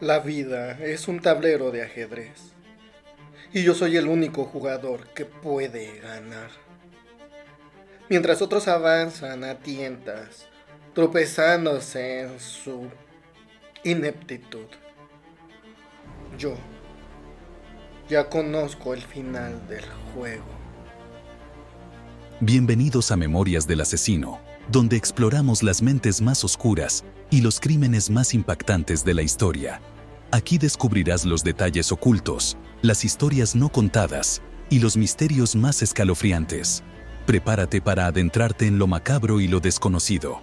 La vida es un tablero de ajedrez y yo soy el único jugador que puede ganar. Mientras otros avanzan a tientas, tropezándose en su ineptitud, yo ya conozco el final del juego. Bienvenidos a Memorias del Asesino, donde exploramos las mentes más oscuras y los crímenes más impactantes de la historia. Aquí descubrirás los detalles ocultos, las historias no contadas y los misterios más escalofriantes. Prepárate para adentrarte en lo macabro y lo desconocido.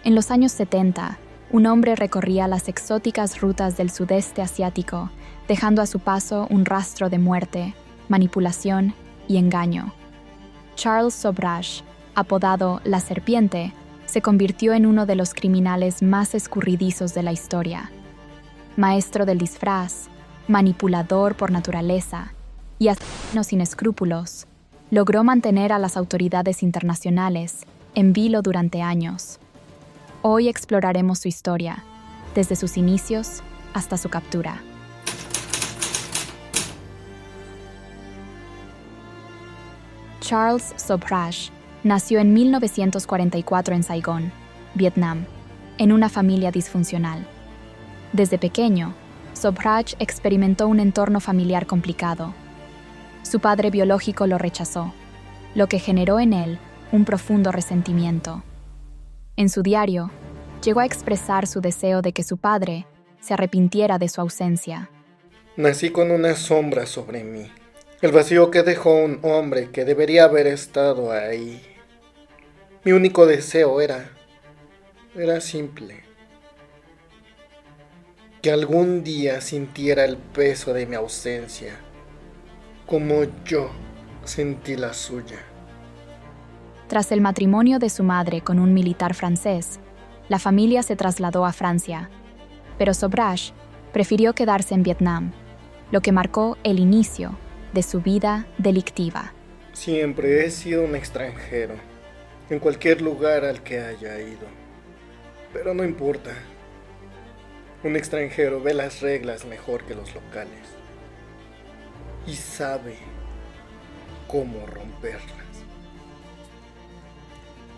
En los años 70, un hombre recorría las exóticas rutas del sudeste asiático, dejando a su paso un rastro de muerte, manipulación y engaño. Charles Sobhraj, apodado La Serpiente, se convirtió en uno de los criminales más escurridizos de la historia. Maestro del disfraz, manipulador por naturaleza y asesino sin escrúpulos, logró mantener a las autoridades internacionales en vilo durante años. Hoy exploraremos su historia, desde sus inicios hasta su captura. Charles Sobhraj nació en 1944 en Saigón, Vietnam, en una familia disfuncional. Desde pequeño, Sobhraj experimentó un entorno familiar complicado. Su padre biológico lo rechazó, lo que generó en él un profundo resentimiento. En su diario, llegó a expresar su deseo de que su padre se arrepintiera de su ausencia. Nací con una sombra sobre mí, el vacío que dejó un hombre que debería haber estado ahí. Mi único deseo era simple: que algún día sintiera el peso de mi ausencia, como yo sentí la suya. Tras el matrimonio de su madre con un militar francés, la familia se trasladó a Francia, pero Sobhraj prefirió quedarse en Vietnam, lo que marcó el inicio de su vida delictiva. Siempre he sido un extranjero, en cualquier lugar al que haya ido. Pero no importa. Un extranjero ve las reglas mejor que los locales y sabe cómo romperlas.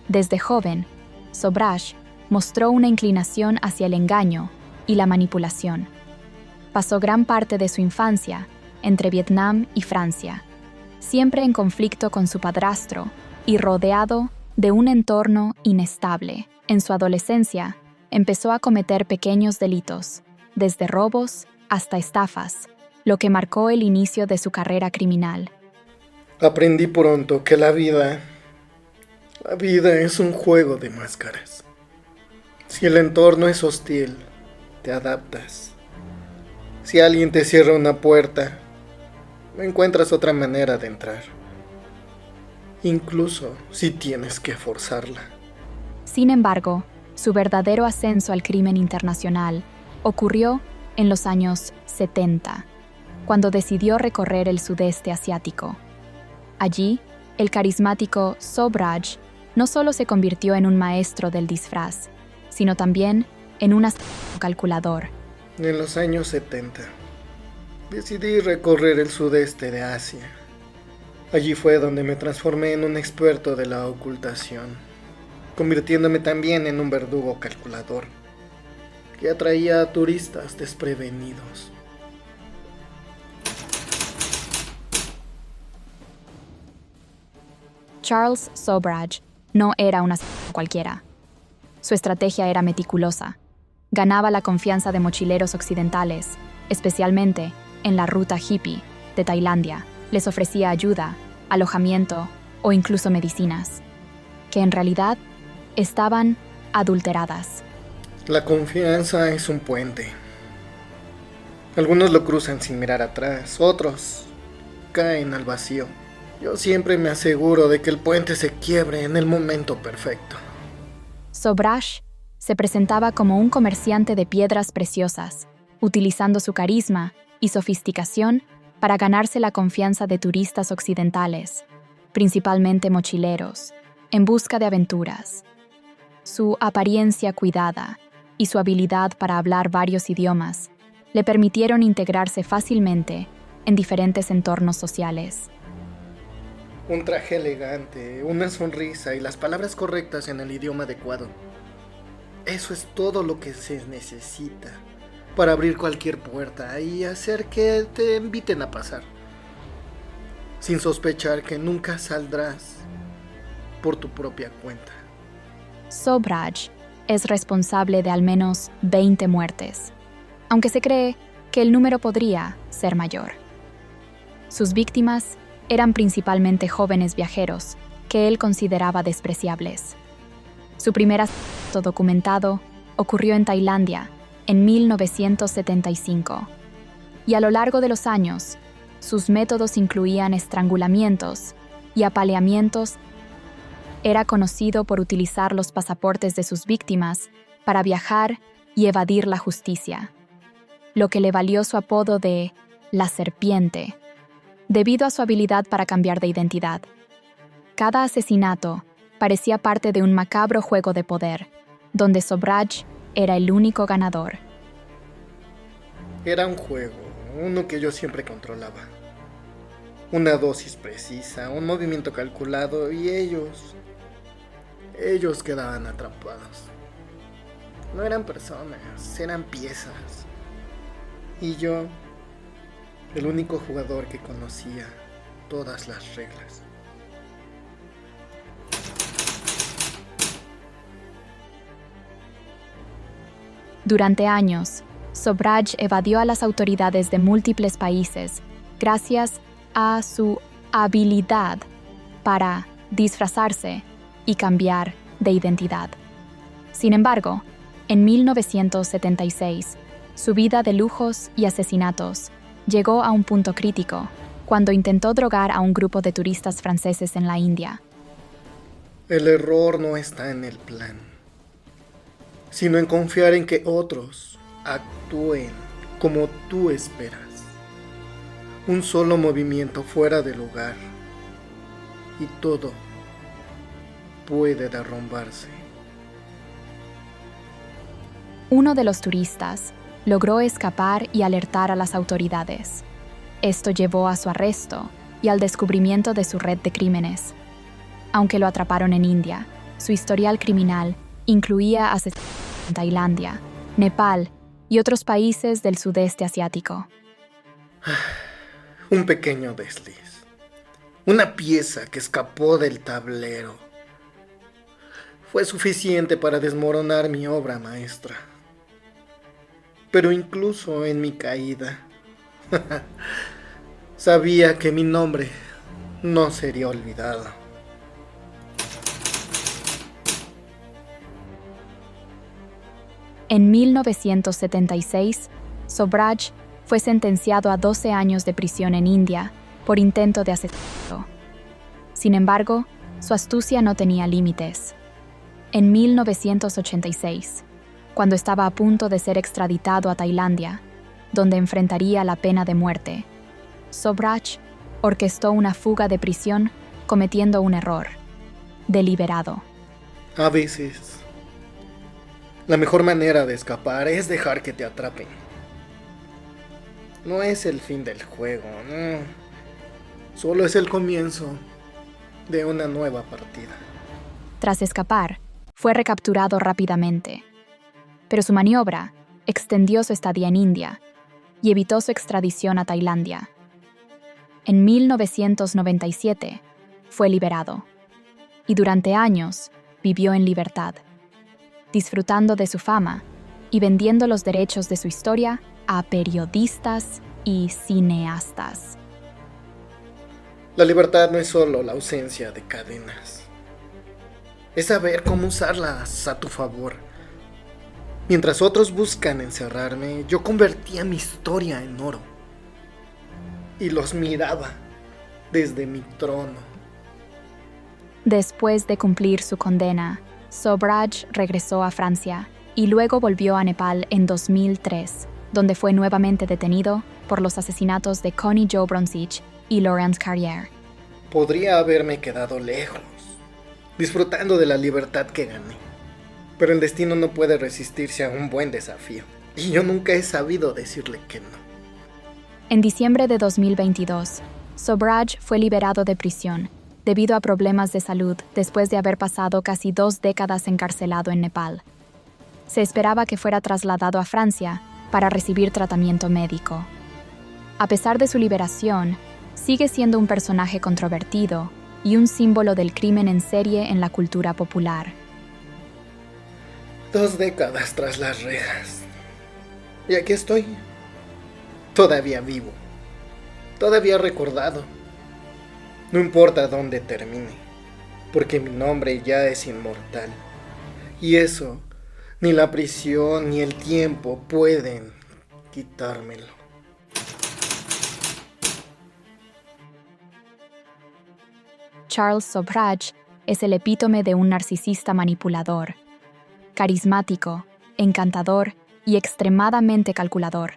Desde joven, Sobhraj mostró una inclinación hacia el engaño y la manipulación. Pasó gran parte de su infancia entre Vietnam y Francia, siempre en conflicto con su padrastro y rodeado de un entorno inestable. En su adolescencia, empezó a cometer pequeños delitos, desde robos hasta estafas, lo que marcó el inicio de su carrera criminal. Aprendí pronto que la vida es un juego de máscaras. Si el entorno es hostil, te adaptas. Si alguien te cierra una puerta, encuentras otra manera de entrar, incluso si tienes que forzarla. Sin embargo, su verdadero ascenso al crimen internacional ocurrió en los años 70, cuando decidió recorrer el sudeste asiático. Allí, el carismático Sobhraj no solo se convirtió en un maestro del disfraz, sino también en un calculador. En los años 70, decidí recorrer el sudeste de Asia. Allí fue donde me transformé en un experto de la ocultación, convirtiéndome también en un verdugo calculador que atraía a turistas desprevenidos. Charles Sobhraj no era un asesino cualquiera. Su estrategia era meticulosa. Ganaba la confianza de mochileros occidentales, especialmente en la ruta hippie de Tailandia. Les ofrecía ayuda, alojamiento o incluso medicinas, que en realidad estaban adulteradas. La confianza es un puente. Algunos lo cruzan sin mirar atrás, otros caen al vacío. Yo siempre me aseguro de que el puente se quiebre en el momento perfecto. Sobhraj se presentaba como un comerciante de piedras preciosas, utilizando su carisma y sofisticación para ganarse la confianza de turistas occidentales, principalmente mochileros, en busca de aventuras. Su apariencia cuidada y su habilidad para hablar varios idiomas le permitieron integrarse fácilmente en diferentes entornos sociales. Un traje elegante, una sonrisa y las palabras correctas en el idioma adecuado. Eso es todo lo que se necesita para abrir cualquier puerta y hacer que te inviten a pasar, sin sospechar que nunca saldrás por tu propia cuenta. Sobhraj es responsable de al menos 20 muertes, aunque se cree que el número podría ser mayor. Sus víctimas eran principalmente jóvenes viajeros que él consideraba despreciables. Su primer asesinato documentado ocurrió en Tailandia en 1975, y a lo largo de los años, sus métodos incluían estrangulamientos y apaleamientos. Era conocido por utilizar los pasaportes de sus víctimas para viajar y evadir la justicia, lo que le valió su apodo de la serpiente, debido a su habilidad para cambiar de identidad. Cada asesinato parecía parte de un macabro juego de poder, donde Sobhraj era el único ganador. Era un juego, uno que yo siempre controlaba. Una dosis precisa, un movimiento calculado y ellos quedaban atrapados. No eran personas, eran piezas. Y yo, el único jugador que conocía todas las reglas. Durante años, Sobhraj evadió a las autoridades de múltiples países gracias a su habilidad para disfrazarse y cambiar de identidad. Sin embargo, en 1976, su vida de lujos y asesinatos llegó a un punto crítico cuando intentó drogar a un grupo de turistas franceses en la India. El error no está en el plan, sino en confiar en que otros actúen como tú esperas. Un solo movimiento fuera de lugar y todo puede derrumbarse. Uno de los turistas logró escapar y alertar a las autoridades. Esto llevó a su arresto y al descubrimiento de su red de crímenes. Aunque lo atraparon en India, su historial criminal incluía asesinatos en Tailandia, Nepal y otros países del sudeste asiático. Un pequeño desliz, una pieza que escapó del tablero, fue suficiente para desmoronar mi obra maestra. Pero incluso en mi caída, sabía que mi nombre no sería olvidado. En 1976, Sobhraj fue sentenciado a 12 años de prisión en India por intento de asesinato. Sin embargo, su astucia no tenía límites. En 1986, cuando estaba a punto de ser extraditado a Tailandia, donde enfrentaría la pena de muerte, Sobhraj orquestó una fuga de prisión cometiendo un error deliberado. A veces, la mejor manera de escapar es dejar que te atrapen. No es el fin del juego, no. Solo es el comienzo de una nueva partida. Tras escapar, fue recapturado rápidamente, pero su maniobra extendió su estadía en India y evitó su extradición a Tailandia. En 1997 fue liberado y durante años vivió en libertad, disfrutando de su fama y vendiendo los derechos de su historia a periodistas y cineastas. La libertad no es solo la ausencia de cadenas. Es saber cómo usarlas a tu favor. Mientras otros buscan encerrarme, yo convertía mi historia en oro. Y los miraba desde mi trono. Después de cumplir su condena, Sobhraj regresó a Francia y luego volvió a Nepal en 2003, donde fue nuevamente detenido por los asesinatos de Connie Jo Bronsich y Laurence Carrière. Podría haberme quedado lejos, disfrutando de la libertad que gané. Pero el destino no puede resistirse a un buen desafío. Y yo nunca he sabido decirle que no. En diciembre de 2022, Sobhraj fue liberado de prisión debido a problemas de salud después de haber pasado casi 2 décadas encarcelado en Nepal. Se esperaba que fuera trasladado a Francia para recibir tratamiento médico. A pesar de su liberación, sigue siendo un personaje controvertido y un símbolo del crimen en serie en la cultura popular. 2 décadas tras las rejas. Y aquí estoy. Todavía vivo. Todavía recordado. No importa dónde termine, porque mi nombre ya es inmortal. Y eso, ni la prisión ni el tiempo pueden quitármelo. Charles Sobhraj es el epítome de un narcisista manipulador, carismático, encantador y extremadamente calculador.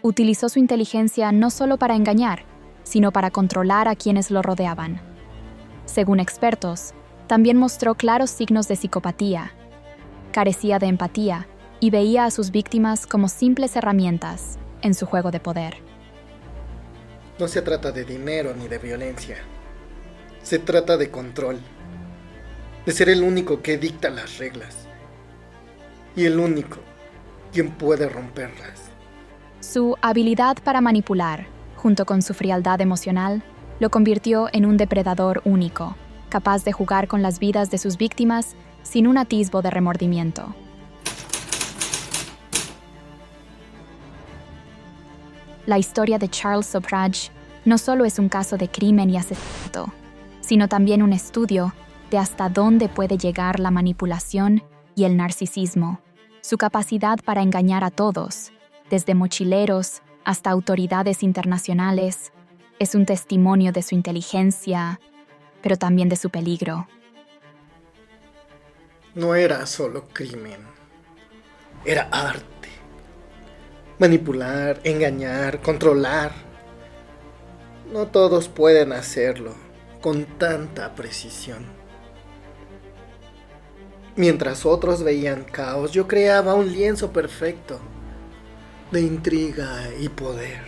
Utilizó su inteligencia no solo para engañar, sino para controlar a quienes lo rodeaban. Según expertos, también mostró claros signos de psicopatía, carecía de empatía y veía a sus víctimas como simples herramientas en su juego de poder. No se trata de dinero ni de violencia. Se trata de control, de ser el único que dicta las reglas y el único quien puede romperlas. Su habilidad para manipular, junto con su frialdad emocional, lo convirtió en un depredador único, capaz de jugar con las vidas de sus víctimas sin un atisbo de remordimiento. La historia de Charles Sobhraj no solo es un caso de crimen y asesinato, sino también un estudio de hasta dónde puede llegar la manipulación y el narcisismo, su capacidad para engañar a todos, desde mochileros hasta autoridades internacionales, es un testimonio de su inteligencia, pero también de su peligro. No era solo crimen, era arte. Manipular, engañar, controlar. No todos pueden hacerlo con tanta precisión. Mientras otros veían caos, yo creaba un lienzo perfecto de intriga y poder.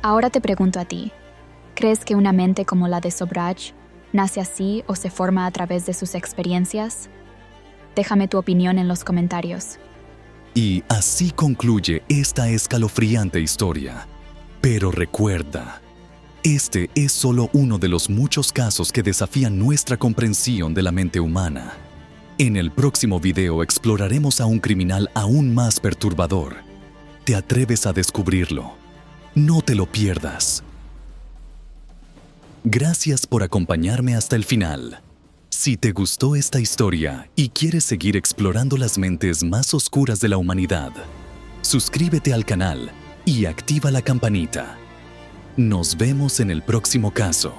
Ahora te pregunto a ti, ¿crees que una mente como la de Sobhraj nace así o se forma a través de sus experiencias? Déjame tu opinión en los comentarios. Y así concluye esta escalofriante historia. Pero recuerda, este es solo uno de los muchos casos que desafían nuestra comprensión de la mente humana. En el próximo video exploraremos a un criminal aún más perturbador. ¿Te atreves a descubrirlo? No te lo pierdas. Gracias por acompañarme hasta el final. Si te gustó esta historia y quieres seguir explorando las mentes más oscuras de la humanidad, suscríbete al canal y activa la campanita. Nos vemos en el próximo caso.